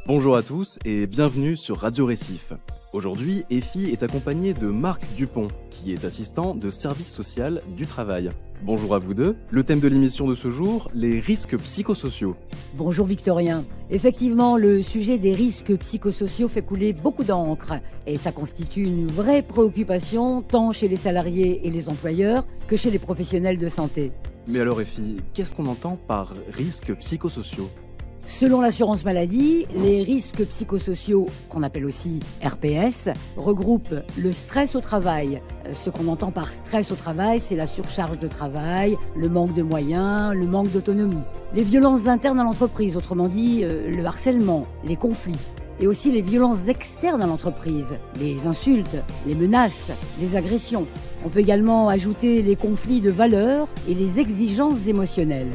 Bonjour à tous et bienvenue sur Radio Récif. Aujourd'hui, Effie est accompagnée de Marc Dupont, qui est assistant de service social du travail. Bonjour à vous deux. Le thème de l'émission de ce jour, les risques psychosociaux. Bonjour Victorien. Effectivement, le sujet des risques psychosociaux fait couler beaucoup d'encre et ça constitue une vraie préoccupation tant chez les salariés et les employeurs que chez les professionnels de santé. Mais alors Effie, qu'est-ce qu'on entend par risques psychosociaux ? Selon l'assurance maladie, les risques psychosociaux, qu'on appelle aussi RPS, regroupent le stress au travail. Ce qu'on entend par stress au travail, c'est la surcharge de travail, le manque de moyens, le manque d'autonomie. Les violences internes à l'entreprise, autrement dit le harcèlement, les conflits. Et aussi les violences externes à l'entreprise, les insultes, les menaces, les agressions. On peut également ajouter les conflits de valeurs et les exigences émotionnelles.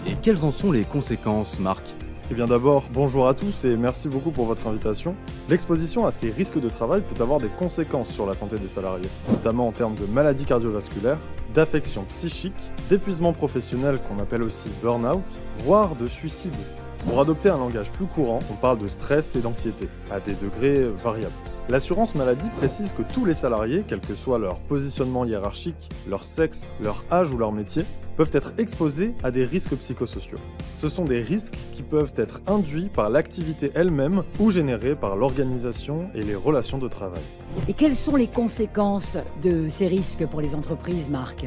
Et quelles en sont les conséquences, Marc ? Eh bien d'abord, bonjour à tous et merci beaucoup pour votre invitation. L'exposition à ces risques de travail peut avoir des conséquences sur la santé des salariés, notamment en termes de maladies cardiovasculaires, d'affections psychiques, d'épuisement professionnel qu'on appelle aussi burn-out, voire de suicide. Pour adopter un langage plus courant, on parle de stress et d'anxiété, à des degrés variables. L'assurance maladie précise que tous les salariés, quel que soit leur positionnement hiérarchique, leur sexe, leur âge ou leur métier, peuvent être exposés à des risques psychosociaux. Ce sont des risques qui peuvent être induits par l'activité elle-même ou générés par l'organisation et les relations de travail. Et quelles sont les conséquences de ces risques pour les entreprises, Marc ?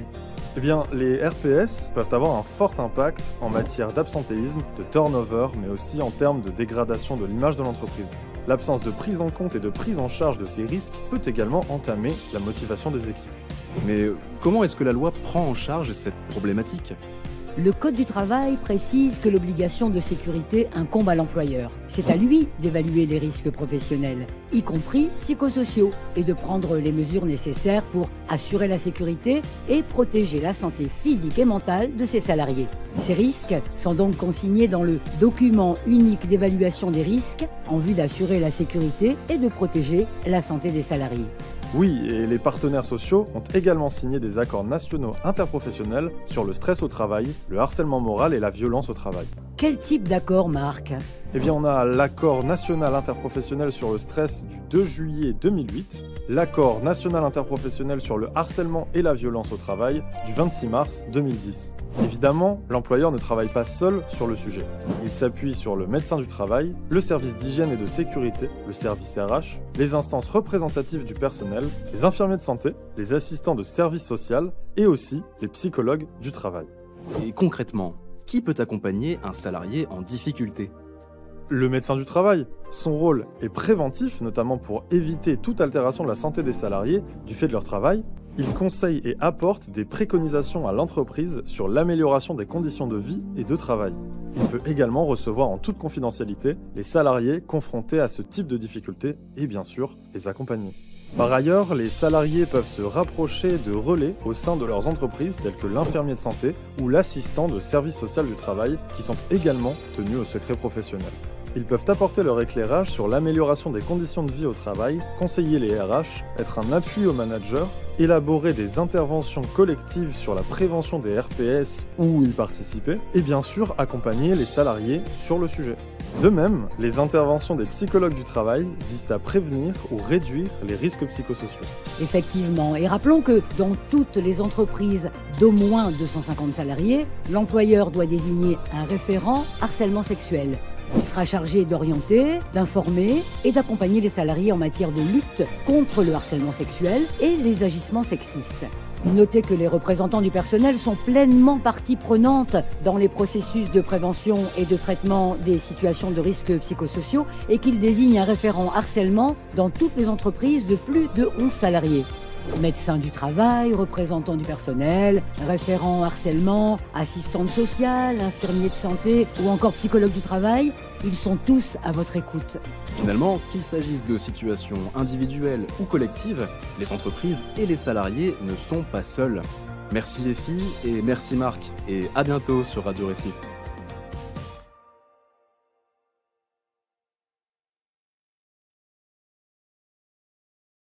Eh bien, les RPS peuvent avoir un fort impact en matière d'absentéisme, de turnover, mais aussi en termes de dégradation de l'image de l'entreprise. L'absence de prise en compte et de prise en charge de ces risques peut également entamer la motivation des équipes. Mais comment est-ce que la loi prend en charge cette problématique ? Le Code du travail précise que l'obligation de sécurité incombe à l'employeur. C'est à lui d'évaluer les risques professionnels, y compris psychosociaux, et de prendre les mesures nécessaires pour assurer la sécurité et protéger la santé physique et mentale de ses salariés. Ces risques sont donc consignés dans le document unique d'évaluation des risques en vue d'assurer la sécurité et de protéger la santé des salariés. Oui, et les partenaires sociaux ont également signé des accords nationaux interprofessionnels sur le stress au travail, le harcèlement moral et la violence au travail. Quel type d'accord, Marc ? Eh bien, on a l'accord national interprofessionnel sur le stress du 2 juillet 2008, l'accord national interprofessionnel sur le harcèlement et la violence au travail du 26 mars 2010. Évidemment, l'employeur ne travaille pas seul sur le sujet. Il s'appuie sur le médecin du travail, le service d'hygiène et de sécurité, le service RH, les instances représentatives du personnel, les infirmiers de santé, les assistants de service social et aussi les psychologues du travail. Et concrètement, qui peut accompagner un salarié en difficulté ? Le médecin du travail. Son rôle est préventif, notamment pour éviter toute altération de la santé des salariés du fait de leur travail. Il conseille et apporte des préconisations à l'entreprise sur l'amélioration des conditions de vie et de travail. Il peut également recevoir en toute confidentialité les salariés confrontés à ce type de difficultés et bien sûr les accompagner. Par ailleurs, les salariés peuvent se rapprocher de relais au sein de leurs entreprises tels que l'infirmier de santé ou l'assistant de service social du travail qui sont également tenus au secret professionnel. Ils peuvent apporter leur éclairage sur l'amélioration des conditions de vie au travail, conseiller les RH, être un appui aux managers, élaborer des interventions collectives sur la prévention des RPS ou y participer, et bien sûr accompagner les salariés sur le sujet. De même, les interventions des psychologues du travail visent à prévenir ou réduire les risques psychosociaux. Effectivement, et rappelons que dans toutes les entreprises d'au moins 250 salariés, l'employeur doit désigner un référent harcèlement sexuel. Il sera chargé d'orienter, d'informer et d'accompagner les salariés en matière de lutte contre le harcèlement sexuel et les agissements sexistes. Notez que les représentants du personnel sont pleinement partie prenante dans les processus de prévention et de traitement des situations de risques psychosociaux et qu'ils désignent un référent harcèlement dans toutes les entreprises de plus de 11 salariés. Médecin du travail, représentant du personnel, référent harcèlement, assistante sociale, infirmier de santé ou encore psychologue du travail, ils sont tous à votre écoute. Finalement, qu'il s'agisse de situations individuelles ou collectives, les entreprises et les salariés ne sont pas seuls. Merci Effie et merci Marc, et à bientôt sur Radio Récif.